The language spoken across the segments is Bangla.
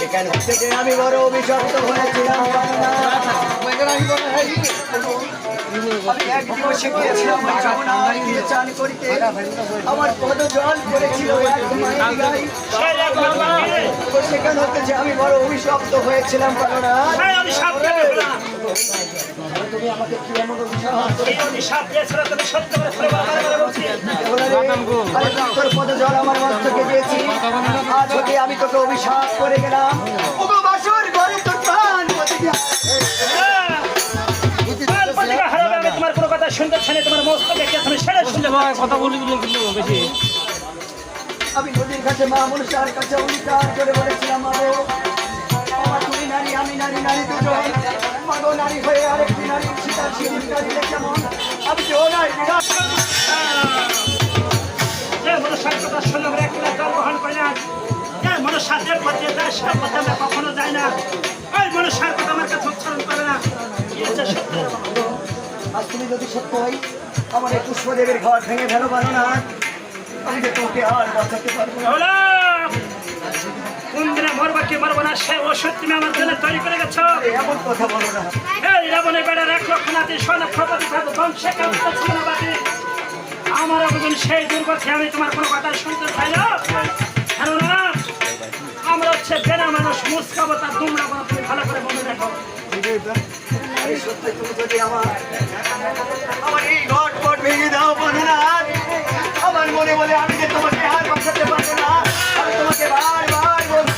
সেখান থেকে আমি বড় অভিশপ্ত হয়েছিলাম। আমি এক দিবসে গিয়েছিলাম চান করিতে, আমার পদ জল করেছিল সেখান হতে যে আমি বড় অভিশপ্ত হয়েছিলাম। তুমি আমাকে কি এমন তোর পদ জল আমার মস্তকে দিয়েছি, আজ হতে আমি তোকে অভিশাপ করে গেলাম। তোমার কোনো কথা শুনতে চাই, তোমার মস্তকে কথা বলি কিন্তু বেশি। আমি নদীর কাছে মা মনসার কাছে অঙ্গীকার করে বলেছিলাম, আমার তুমি নারী আমি নারী, নারী দুজন মাগো নারী হয়ে আরেকটি নারী সীতা শিরিকা দিলে কেমন? আমি যে ও নারী কখনো যায় না, ওই মনুষ্যের কথা আমার কাছে উচ্চারণ করে না। আজ তুমি যদি সত্য হই আমার এই পুষ্পদেবের ঘর ভেঙে ফেলো পারো না, আমি যে তোকে আর বাঁচাতে পারবো না। কোন দিনে মরবো কি মরবো না সে ওষুধ তুমি আমার জন্য তৈরি করে গেছো। এমন কথা বলো না। এই রাবণের বেড়ার 1 লক্ষ নাতি স্বর্ণপ্রপতি বংশে কেমন আমার অবদান সেই দুর্গতি আমি তোমার কোনো কথা শুনতে চাই না। কেননা আমরা হচ্ছে বেনা মানুষ, মুসকাবো তার দুমরা বলো, তুমি ভালো করে মনে রাখো। তুমি যদি আমার এই ঘট পট ভেঙে দাও বলো না, আমার মনে বলে আমি যে তোমাকে আর বাঁচাতে পারবো না। আমি তোমাকে বারবার বলছি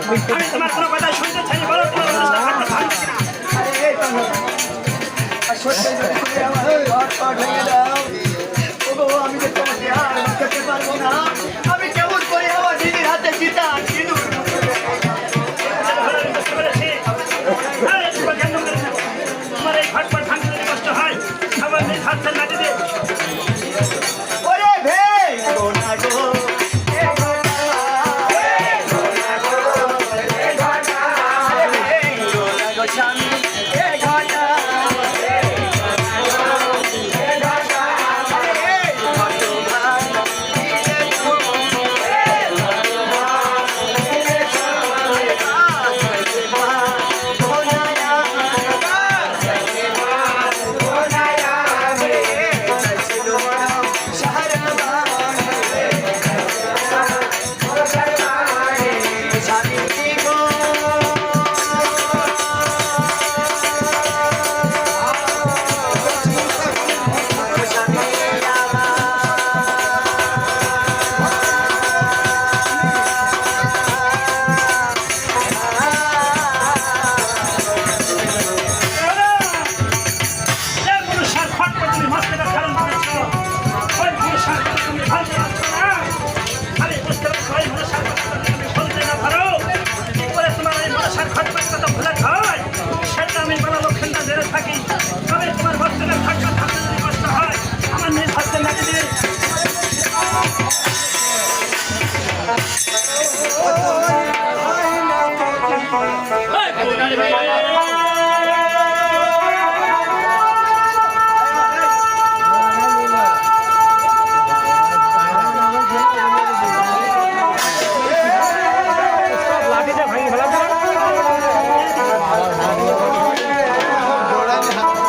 আমি তোমার কোনো কথা শুনতে চাই বলো তোমার অনুষ্ঠান থাকতে ভালো কিনা আরে এই তো না। আর সত্যি যদি তুমি আমার ঘর পা ভেঙে দাও, ওগো আমি যে তোমাকে আর বাঁচাতে পারবো না। আমি কেমন করে আমার দিদির হাতে জিতা সিঁদুর আমি বুঝতে পেরেছি এই, তোমার কেন করে না? তোমার এই ঘটপট ভাঙতে যদি কষ্ট হয় আমার নিজ হাতের নাটি দিয়ে ওরে ভেঙো না গো এ ঘটা, ভেঙো না গো এ ঘটা, ভেঙো না গো স্বামী এ ঘটা, ভেঙো না গো এ ঘটা, এই ভগবান দিলে তো, এই ভগবান দিলে তো, যে পুরুষের ঘটপট তুমি মস্তকে ধারণ করেছো ওই পুরুষের তুমি ভাঙতে পারছো না আমি বুঝতে পারছি ওই পুরুষের ঘটপট তুমি ভুলতে না পারো বলে তোমার ওই পুরুষের ঘটপট কত ভুলে হয় সেটা আমি বলা লক্ষণটা জেনে থাকি তবে তোমার মস্তকে ঘটপট ভাঙতে যদি কষ্ট হয় আমার নিজ হাতে নাকি দিয়ে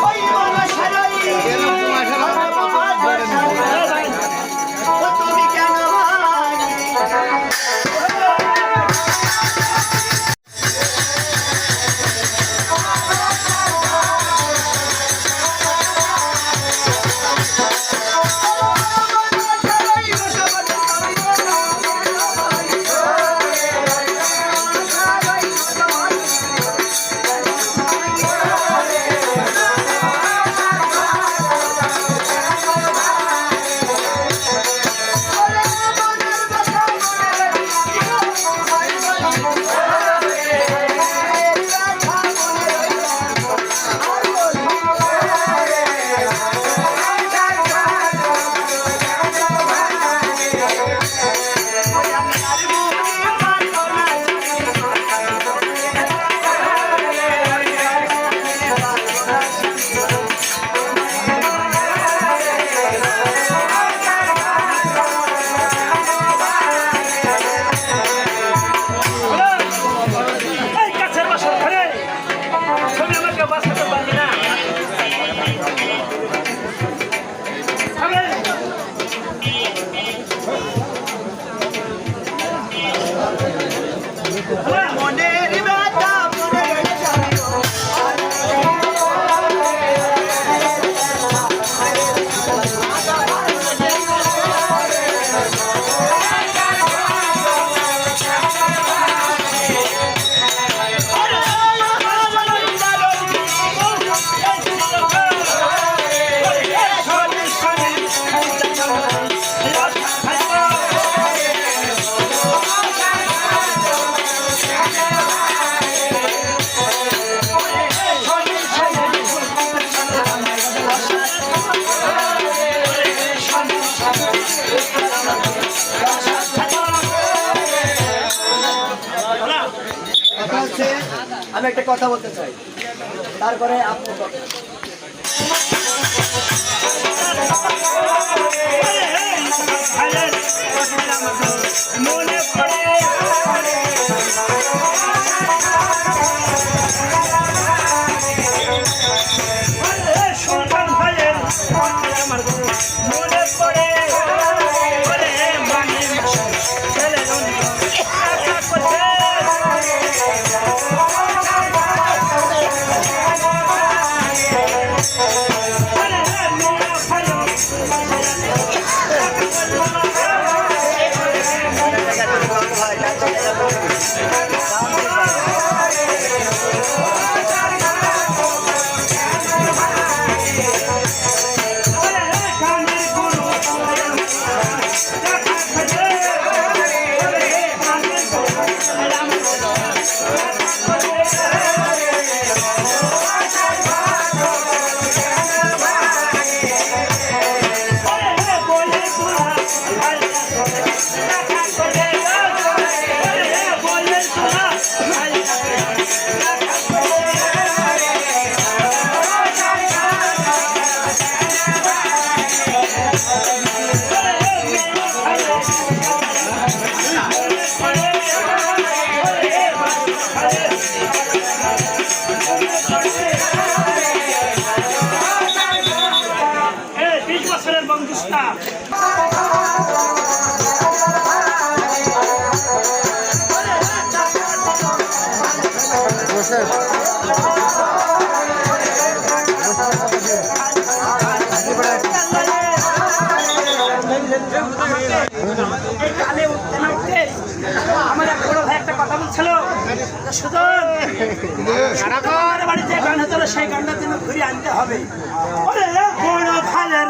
ওই মনসারাই ও তুমি কেন এই কাছের বাসর ঘরে তুমি আমাকে বাঁচাতে পারবে না মনের ব্যথা মনে কথা হচ্ছে আমি একটা কথা বলতে চাই তারপরে আপনি কথা মনে পড়ে সুলতান ভাইয়ের আমার মনে পড়ে বন্ধুস্তা কালে উঠতে না উঠতে আমার এক বড় ভাই একটা কথা বলছিল, সুজন আমার বাড়িতে গান হতো সেই গানটা তুমি ঘুরে আনতে হবে। ওরে বড় ভাইয়ের